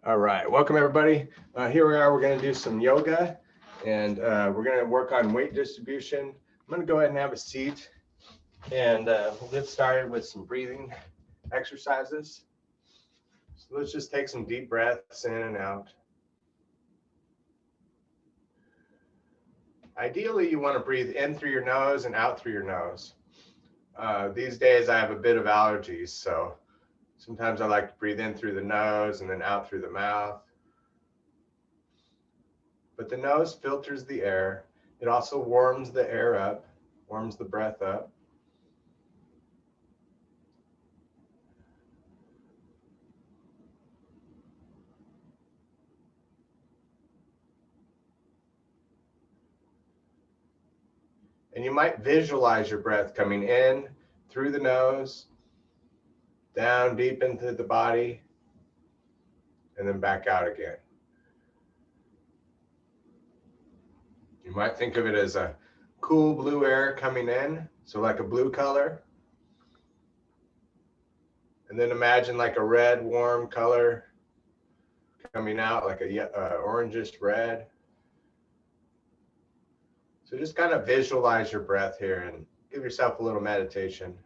All right, welcome everybody. Here we are, we're gonna do some yoga and we're gonna work on weight distribution. I'm gonna go ahead and have a seat and we'll get started with some breathing exercises. So let's just take some deep breaths in and out. Ideally, you wanna breathe in through your nose and out through your nose. These days I have a bit of allergies, so sometimes I like to breathe in through the nose and then out through the mouth. But the nose filters the air. It also warms the air up, warms the breath up. And you might visualize your breath coming in through the nose, down deep into the body, and then back out again. You might think of it as a cool blue air coming in, so like a blue color. And then imagine like a red warm color coming out, like a orangish red. So just kind of visualize your breath here and give yourself a little meditation.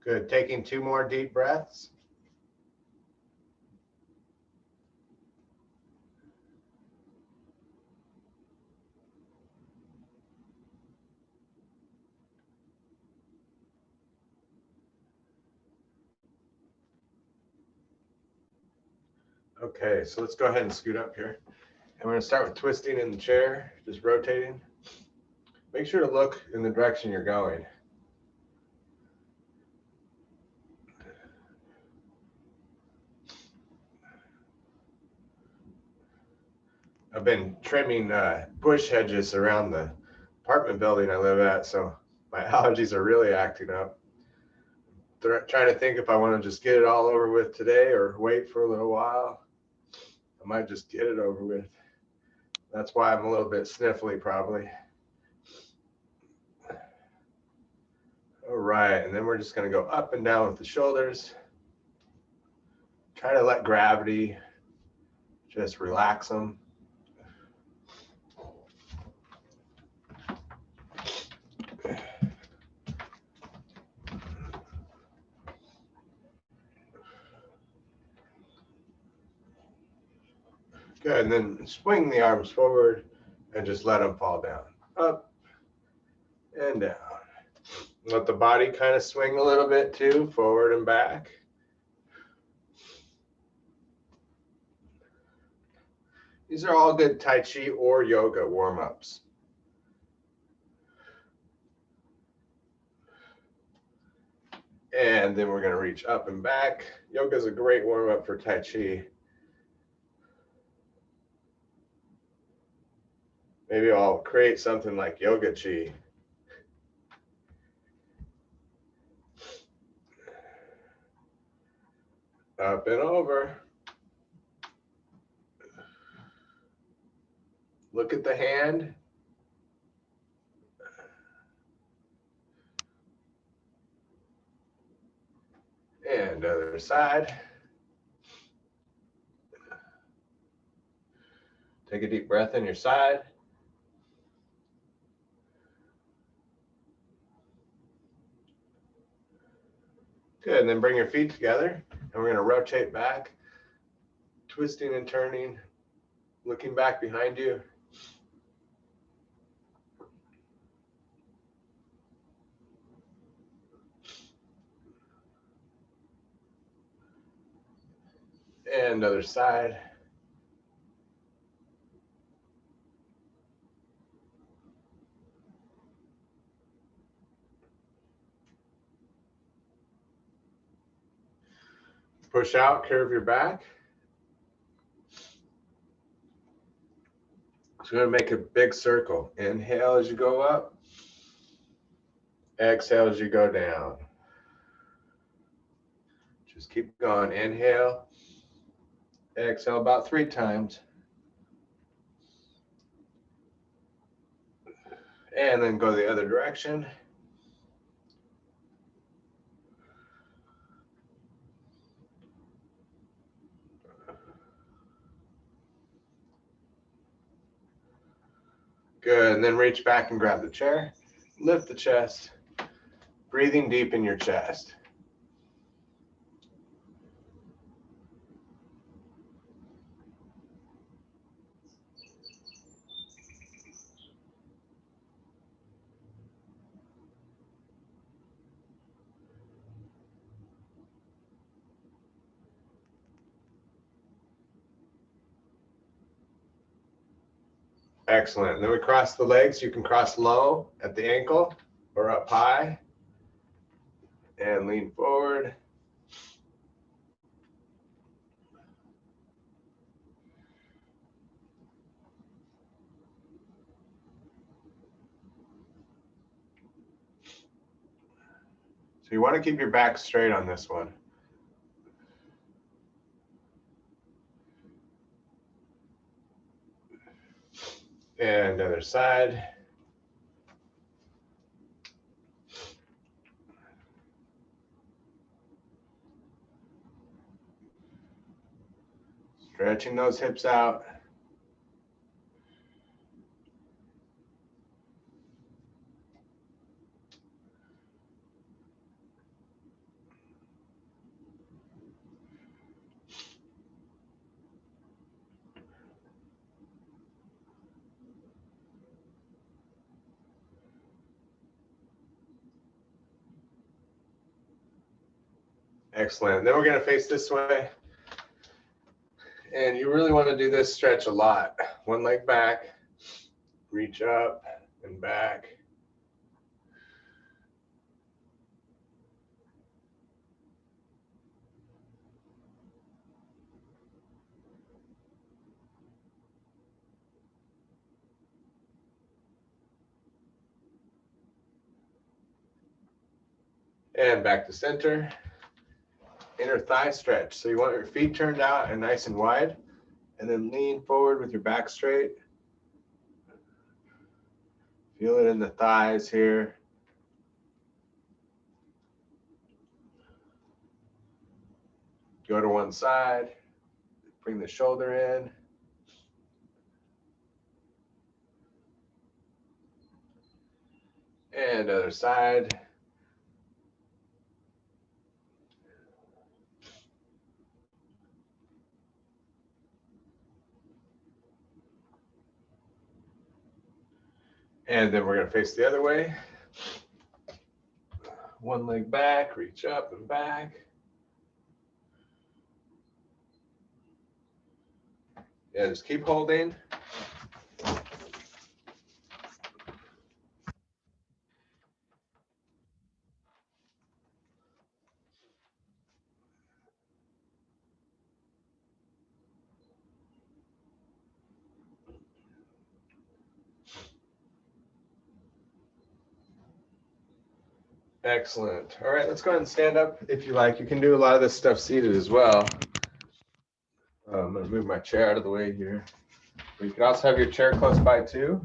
Good, taking 2 more deep breaths. Okay, so let's go ahead and scoot up here. And we're gonna start with twisting in the chair, just rotating. Make sure to look in the direction you're going. I've been trimming bush hedges around the apartment building I live at, so my allergies are really acting up. Trying to think if I want to just get it all over with today or wait for a little while. I might just get it over with. That's why I'm a little bit sniffly probably. All right, and then we're just going to go up and down with the shoulders. Try to let gravity just relax them. Good, and then swing the arms forward and just let them fall down. Up and down. Let the body kind of swing a little bit too, forward and back. These are all good Tai Chi or yoga warm-ups. And then we're going to reach up and back. Yoga is a great warm-up for Tai Chi. Maybe I'll create something like Yoga Chi. Up and over. Look at the hand. And other side. Take a deep breath in your side. Good, and then bring your feet together, and we're going to rotate back, twisting and turning, looking back behind you. And other side. Push out, curve your back. So you're going to make a big circle. Inhale as you go up. Exhale as you go down. Just keep going. Inhale. Exhale about 3 times. And then go the other direction. Good. And then reach back and grab the chair. Lift the chest. Breathing deep in your chest. Excellent. Then we cross the legs. You can cross low at the ankle or up high. And lean forward. So you want to keep your back straight on this one. And other side. Stretching those hips out. Excellent. Then we're going to face this way. And you really want to do this stretch a lot. One leg back, reach up and back. And back to center. Inner thigh stretch. So you want your feet turned out and nice and wide. And then lean forward with your back straight. Feel it in the thighs here. Go to one side. Bring the shoulder in. And other side. And then we're going to face the other way. One leg back, reach up and back. Yeah, just keep holding. Excellent. All right, let's go ahead and stand up if you like. You can do a lot of this stuff seated as well. I'm going to move my chair out of the way here. But you can also have your chair close by too.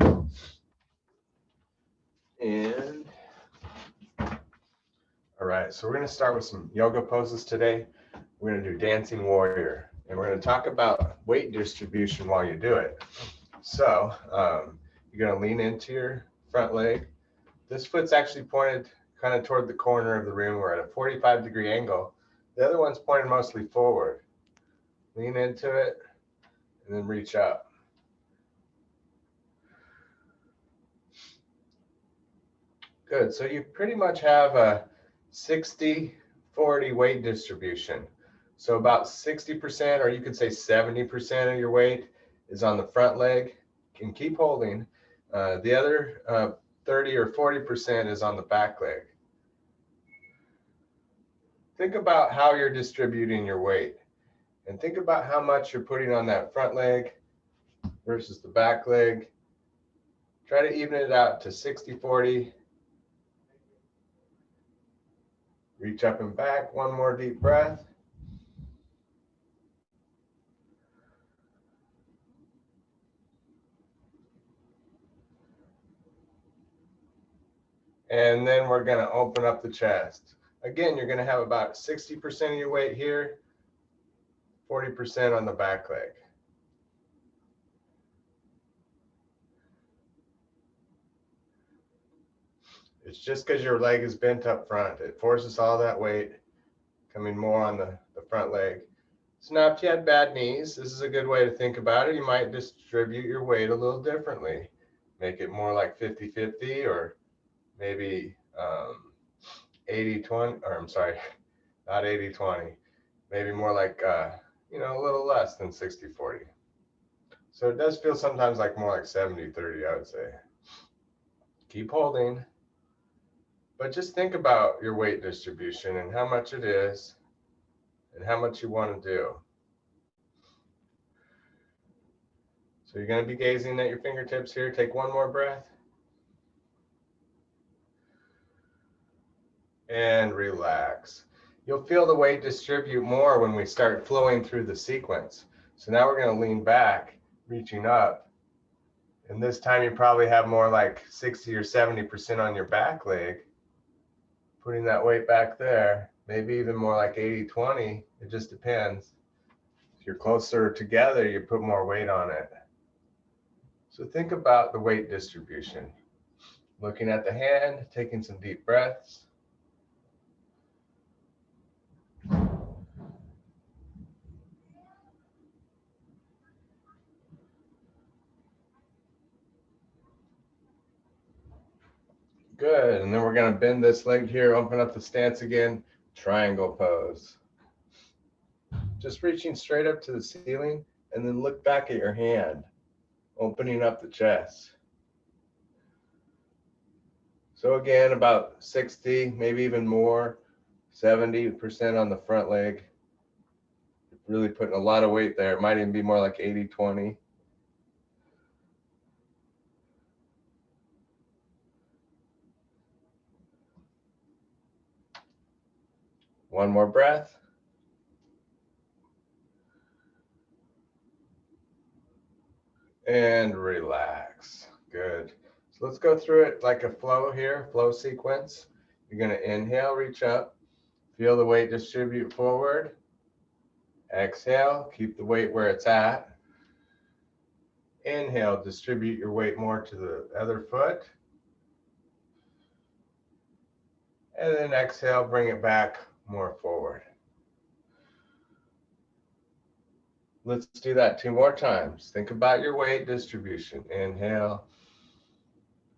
And all right, so we're going to start with some yoga poses today. We're going to do dancing warrior, and we're going to talk about weight distribution while you do it. So you're going to lean into your front leg. This foot's actually pointed kind of toward the corner of the room. We're at a 45-degree angle. The other one's pointed mostly forward. Lean into it and then reach up. Good. So you pretty much have a 60-40 weight distribution. So about 60%, or you could say 70% of your weight is on the front leg. You can keep holding. The other 30 or 40% is on the back leg. think about how you're distributing your weight, and think about how much you're putting on that front leg versus the back leg. Try to even it out to 60-40. Reach up and back. One more deep breath. And then we're going to open up the chest. Again, you're going to have about 60% of your weight here, 40% on the back leg. It's just because your leg is bent up front. It forces all that weight coming more on the front leg. So now if you had bad knees, this is a good way to think about it. You might distribute your weight a little differently. Make it more like 50-50, or maybe 80-20, or I'm sorry, not 80-20. Maybe more like, a little less than 60-40. So it does feel sometimes like more like 70-30, I would say. Keep holding. But just think about your weight distribution and how much it is and how much you want to do. So you're going to be gazing at your fingertips here. Take one more breath. And relax. You'll feel the weight distribute more when we start flowing through the sequence. So now we're going to lean back, reaching up. And this time you probably have more like 60 or 70% on your back leg. Putting that weight back there, maybe even more like 80-20. It just depends. If you're closer together, you put more weight on it. So think about the weight distribution. Looking at the hand, taking some deep breaths. Good, and then we're going to bend this leg here, open up the stance again, triangle pose. Just reaching straight up to the ceiling, and then look back at your hand, opening up the chest. So again, about 60, maybe even more, 70% on the front leg. Really putting a lot of weight there. It might even be more like 80-20. One more breath. And relax. Good. So let's go through it like a flow here, flow sequence. You're going to inhale, reach up. Feel the weight distribute forward. Exhale, keep the weight where it's at. Inhale, distribute your weight more to the other foot. And then exhale, bring it back more forward. Let's do that 2 more times. Think about your weight distribution. Inhale,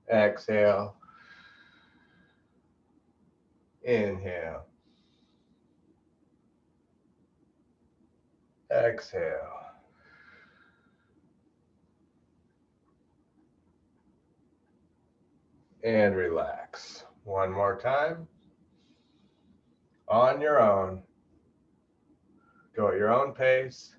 exhale, inhale, exhale. And relax. One more time. On your own. Go at your own pace.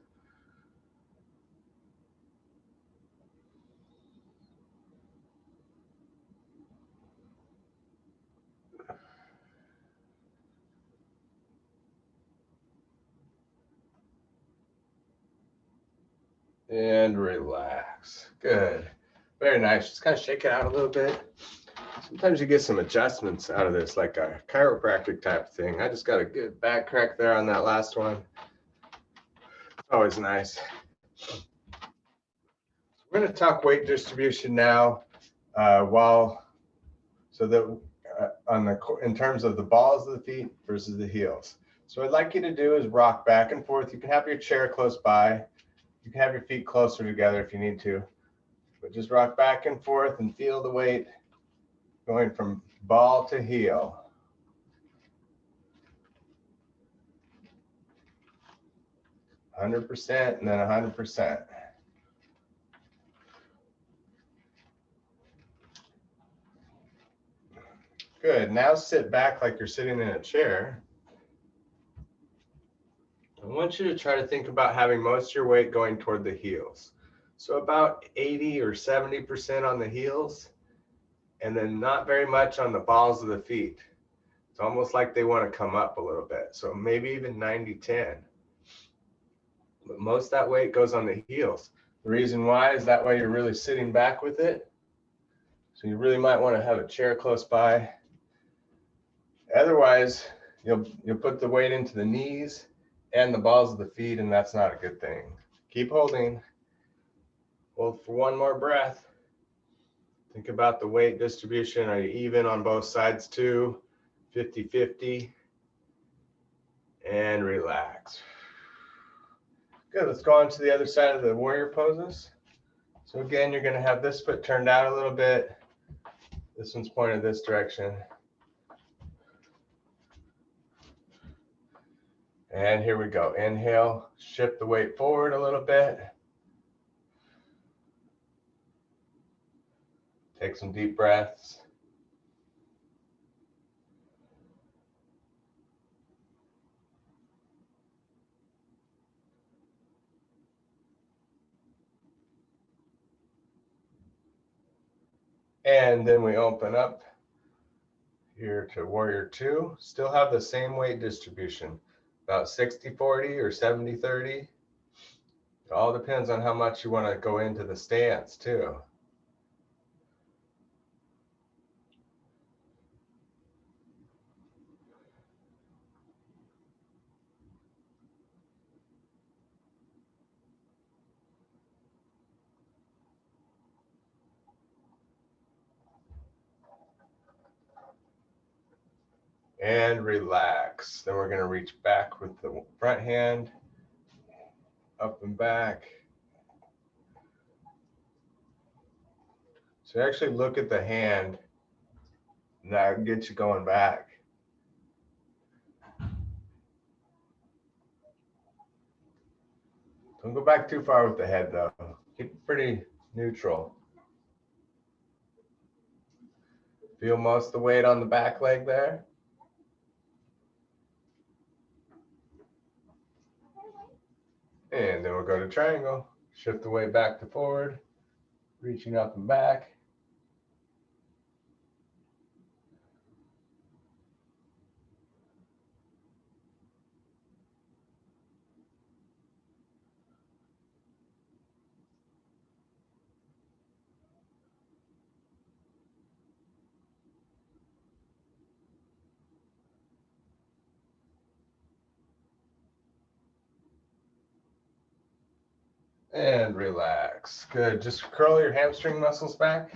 And relax. Good. Very nice. Just kind of shake it out a little bit. Sometimes you get some adjustments out of this, like a chiropractic type thing. I just got a good back crack there on that last one. Always nice. We're going to talk weight distribution now, in terms of the balls of the feet versus the heels. So what I'd like you to do is rock back and forth. You can have your chair close by. You can have your feet closer together if you need to, but just rock back and forth and feel the weight going from ball to heel. 100% and then 100%. Good. Now sit back like you're sitting in a chair. want you to try to think about having most of your weight going toward the heels. So about 80 or 70% on the heels, and then not very much on the balls of the feet. It's almost like they want to come up a little bit. So maybe even 90-10. But most of that weight goes on the heels. The reason why is that way you're really sitting back with it. So you really might want to have a chair close by. Otherwise, you'll put the weight into the knees and the balls of the feet, and that's not a good thing. Keep holding. Hold for one more breath. Think about the weight distribution. Are you even on both sides too? 50-50. And relax. Good, let's go on to the other side of the warrior poses. So again, you're going to have this foot turned out a little bit. This one's pointed this direction. And here we go. Inhale, shift the weight forward a little bit. Take some deep breaths. And then we open up here to warrior two. Still have the same weight distribution, about 60-40 or 70-30. It all depends on how much you want to go into the stance too. And relax. Then we're going to reach back with the front hand, up and back. So actually look at the hand, and that'll get you going back. Don't go back too far with the head though. Keep it pretty neutral. Feel most of the weight on the back leg there. And then we'll go to triangle. Shift the weight back to forward, reaching up and back. And relax. Good. Just curl your hamstring muscles back.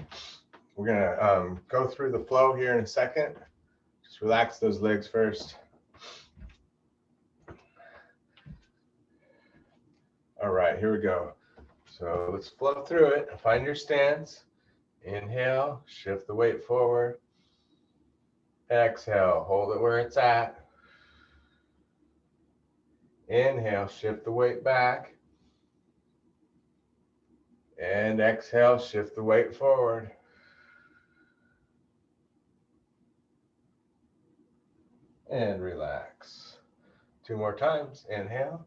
We're going to go through the flow here in a second. Just relax those legs first. All right, here we go. So let's flow through it. Find your stance. Inhale, shift the weight forward. Exhale, hold it where it's at. Inhale, shift the weight back. And exhale, shift the weight forward. And relax. 2 more times. Inhale.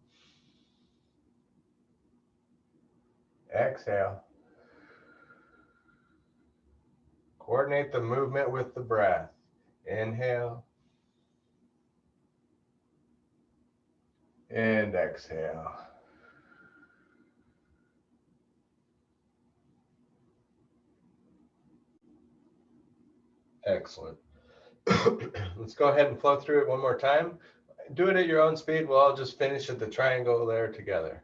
Exhale. Coordinate the movement with the breath. Inhale. And exhale. Excellent. Let's go ahead and flow through it one more time. Do it at your own speed. We'll all just finish at the triangle there together.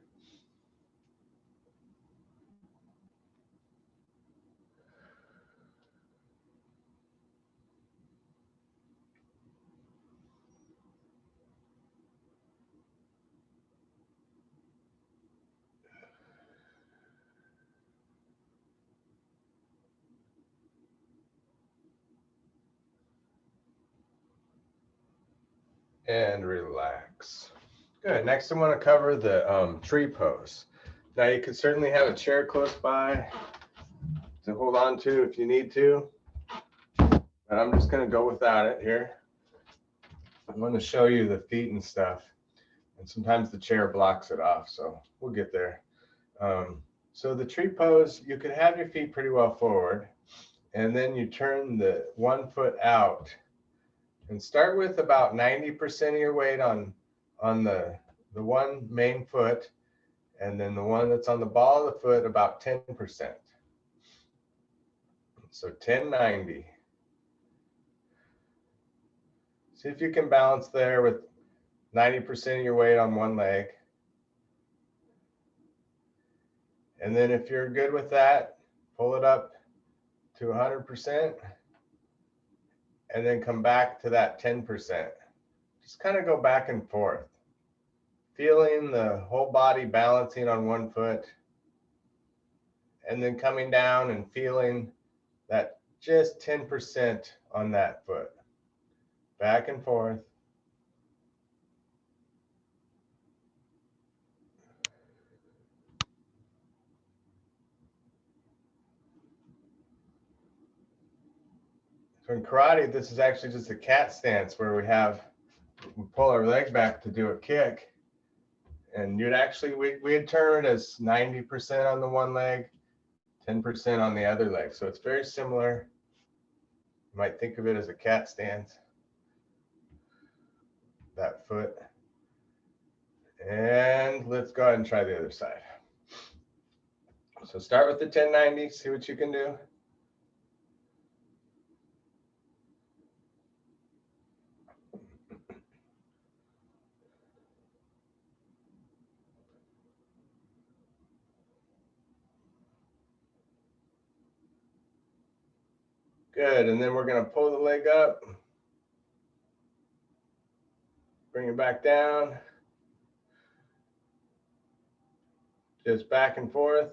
And relax. Good. Next, I want to cover the tree pose. Now, you could certainly have a chair close by to hold on to if you need to, but I'm just going to go without it here. I'm going to show you the feet and stuff. And sometimes the chair blocks it off, so we'll get there. So the tree pose, you can have your feet pretty well forward, and then you turn the one foot out and start with about 90% of your weight on the one main foot, and then the one that's on the ball of the foot about 10%. So 1090. See if you can balance there with 90% of your weight on one leg. And then if you're good with that, pull it up to 100% and then come back to that 10%. Just kind of go back and forth, feeling the whole body balancing on one foot and then coming down and feeling that just 10% on that foot. Back and forth. So in karate, this is actually just a cat stance where we pull our leg back to do a kick. And we'd turn it as 90% on the one leg, 10% on the other leg. So it's very similar. You might think of it as a cat stance. That foot. And let's go ahead and try the other side. So start with the 1090, see what you can do. Good, and then we're going to pull the leg up, bring it back down, just back and forth,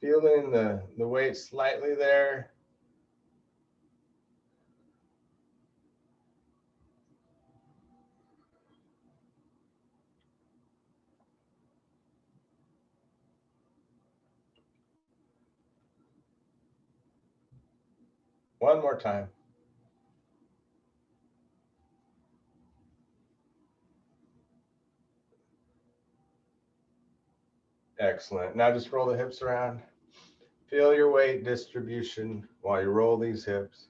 feeling the weight slightly there. One more time. Excellent. Now just roll the hips around. Feel your weight distribution while you roll these hips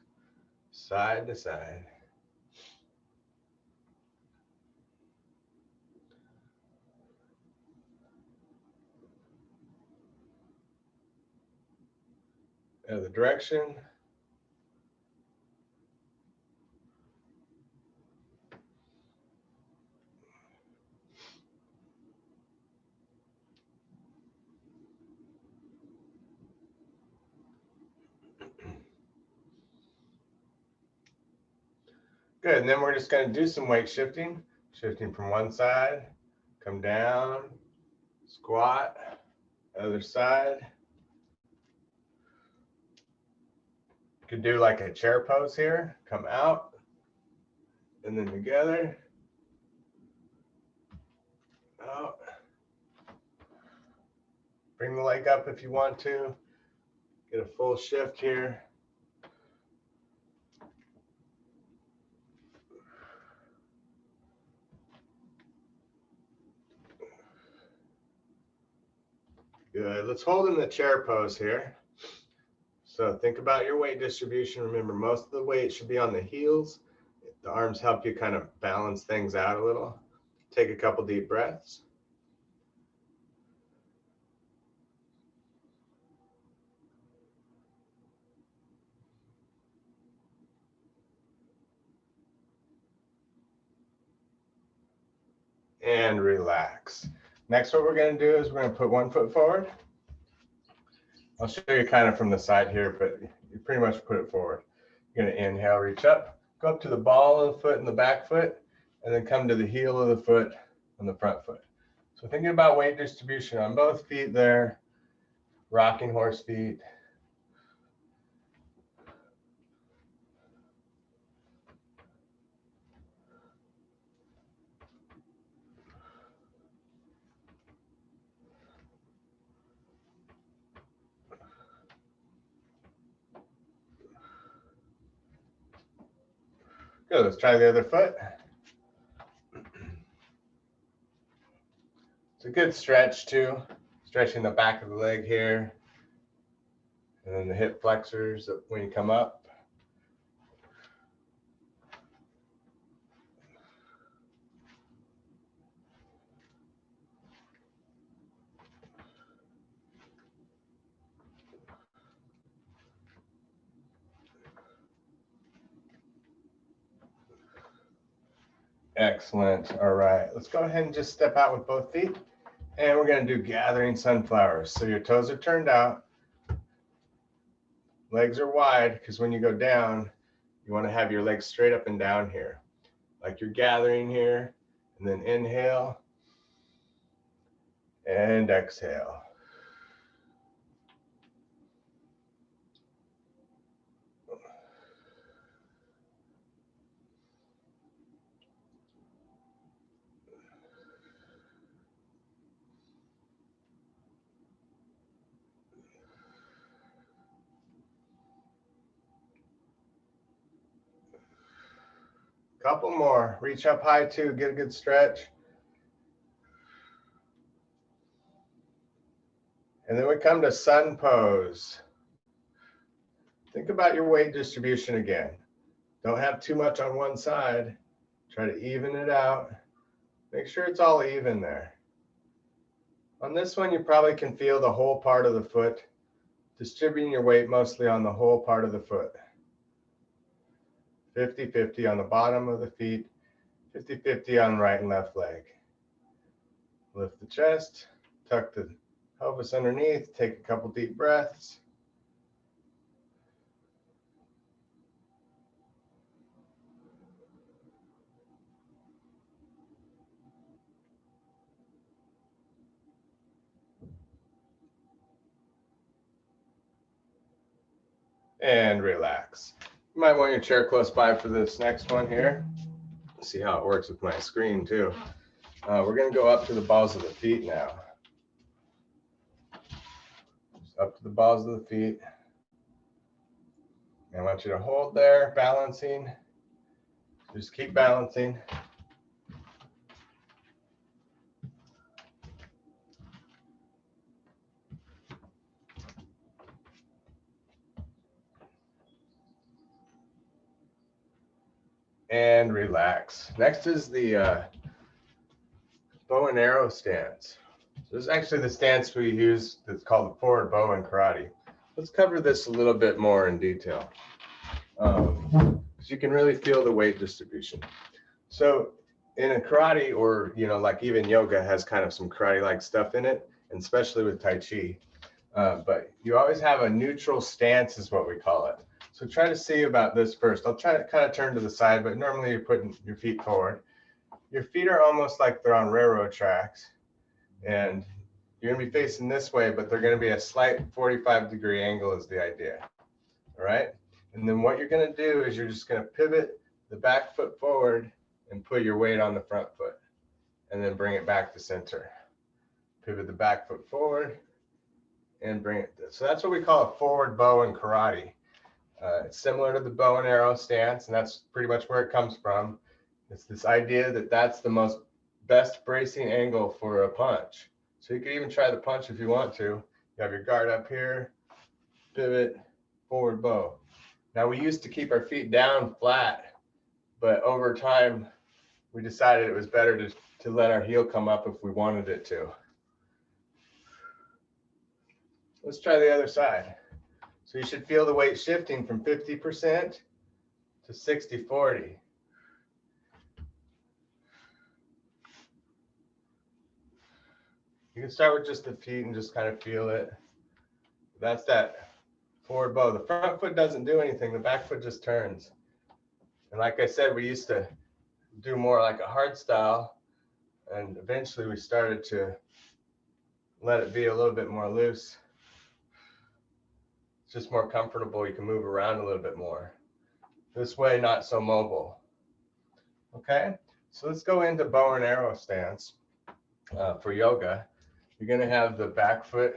side to side. Other direction. Good, and then we're just going to do some weight shifting from one side, come down, squat, other side. You could do like a chair pose here, come out, and then together, out. Bring the leg up if you want to, get a full shift here. Good. Let's hold in the chair pose here. So think about your weight distribution. Remember, most of the weight should be on the heels. The arms help you kind of balance things out a little. Take a couple deep breaths. And relax. Next, what we're going to do is we're going to put one foot forward. I'll show you kind of from the side here, but you pretty much put it forward. You're going to inhale, reach up, go up to the ball of the foot and the back foot, and then come to the heel of the foot and the front foot. So thinking about weight distribution on both feet there, rocking horse feet. Good, let's try the other foot. It's a good stretch too, stretching the back of the leg here, and then the hip flexors when you come up. Excellent. All right, let's go ahead and just step out with both feet. And we're going to do gathering sunflowers. So your toes are turned out. Legs are wide, because when you go down, you want to have your legs straight up and down here. Like you're gathering here. And then inhale. And exhale. Couple more. Reach up high too. Get a good stretch. And then we come to sun pose. Think about your weight distribution again. Don't have too much on one side. Try to even it out. Make sure it's all even there. On this one, you probably can feel the whole part of the foot, distributing your weight mostly on the whole part of the foot. 50-50 on the bottom of the feet, 50-50 on right and left leg. Lift the chest, tuck the pelvis underneath, take a couple deep breaths. And relax. You might want your chair close by for this next one here. See how it works with my screen too. We're going to go up to the balls of the feet now. Just up to the balls of the feet. I want you to hold there, balancing. Just keep balancing. And relax. Next is the bow and arrow stance. So this is actually the stance we use that's called the forward bow in karate. Let's cover this a little bit more in detail. So you can really feel the weight distribution. So in a karate, or like even yoga has kind of some karate-like stuff in it, and especially with Tai Chi. But you always have a neutral stance is what we call it. So try to see about this first. I'll try to kind of turn to the side, but normally you're putting your feet forward. Your feet are almost like they're on railroad tracks, and you're going to be facing this way, but they're going to be a slight 45-degree angle is the idea. All right. And then what you're going to do is you're just going to pivot the back foot forward and put your weight on the front foot, and then bring it back to center. Pivot the back foot forward and bring it. So that's what we call a forward bow in karate. It's similar to the bow and arrow stance, and that's pretty much where it comes from. It's this idea that that's the best bracing angle for a punch. So you can even try the punch if you want to. You have your guard up here, pivot, forward bow. Now we used to keep our feet down flat, but over time we decided it was better to let our heel come up if we wanted it to. Let's try the other side. So you should feel the weight shifting from 50% to 60-40. You can start with just the feet and just kind of feel it. That's that forward bow. The front foot doesn't do anything. The back foot just turns. And like I said, we used to do more like a hard style, and eventually we started to let it be a little bit more loose. It's just more comfortable. You can move around a little bit more. This way, not so mobile. Okay, so let's go into bow and arrow stance. For yoga, you're going to have the back foot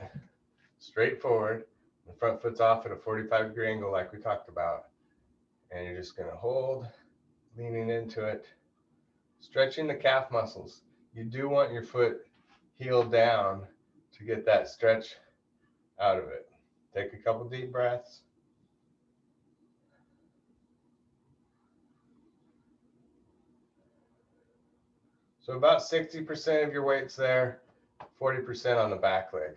straight forward, the front foot's off at a 45-degree angle like we talked about. And you're just going to hold, leaning into it, stretching the calf muscles. You do want your foot heel down to get that stretch out of it. Take a couple deep breaths. So about 60% of your weight's there, 40% on the back leg.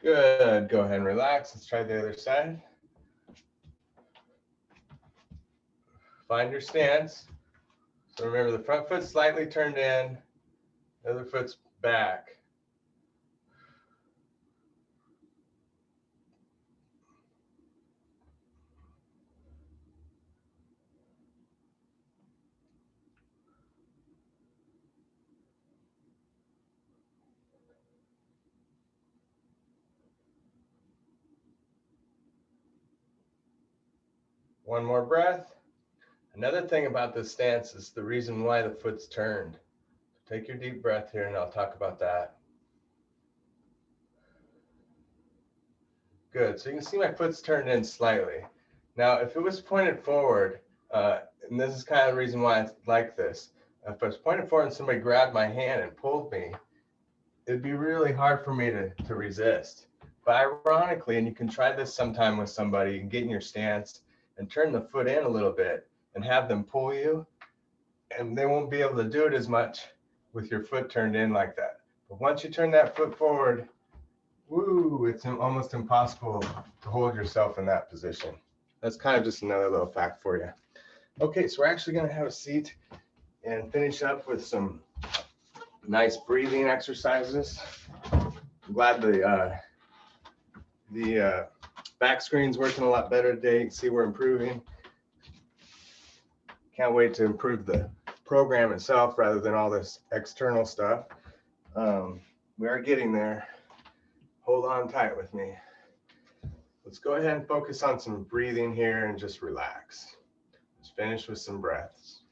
Good, go ahead and relax. Let's try the other side. Find your stance. So remember, the front foot's slightly turned in, the other foot's back. One more breath. Another thing about this stance is the reason why the foot's turned. Take your deep breath here and I'll talk about that. Good, so you can see my foot's turned in slightly. Now, if it was pointed forward, and this is kind of the reason why it's like this, if I was pointed forward and somebody grabbed my hand and pulled me, it'd be really hard for me to resist. But ironically, and you can try this sometime with somebody, you can get in your stance and turn the foot in a little bit and have them pull you, and they won't be able to do it as much with your foot turned in like that. But once you turn that foot forward, woo, it's almost impossible to hold yourself in that position. That's kind of just another little fact for you. Okay, so we're actually going to have a seat and finish up with some nice breathing exercises. I'm glad the back screen's working a lot better today. You can see we're improving. Can't wait to improve the program itself rather than all this external stuff. We are getting there. Hold on tight with me. Let's go ahead and focus on some breathing here and just relax. Let's finish with some breaths.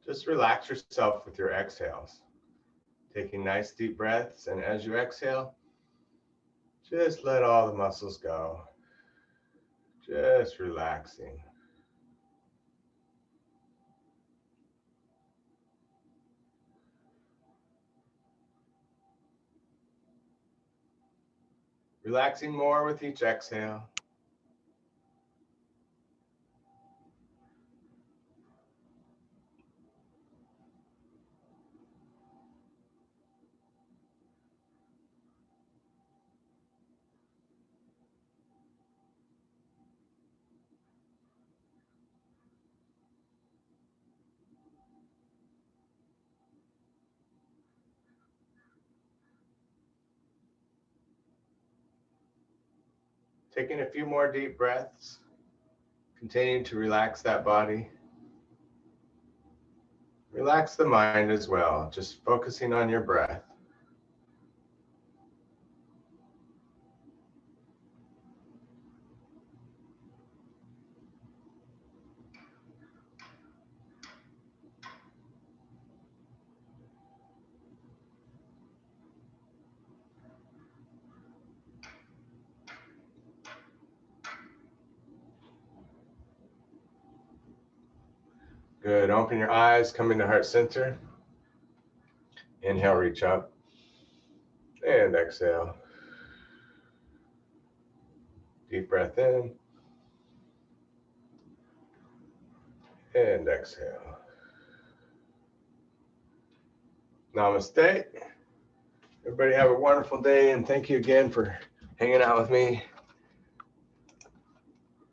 Just relax yourself with your exhales. Taking nice deep breaths, and as you exhale, just let all the muscles go. Just relaxing. Relaxing more with each exhale. Taking a few more deep breaths, continuing to relax that body. Relax the mind as well, just focusing on your breath. Good. Open your eyes, come into heart center. Inhale, reach up. And exhale. Deep breath in. And exhale. Namaste. Everybody have a wonderful day, and thank you again for hanging out with me.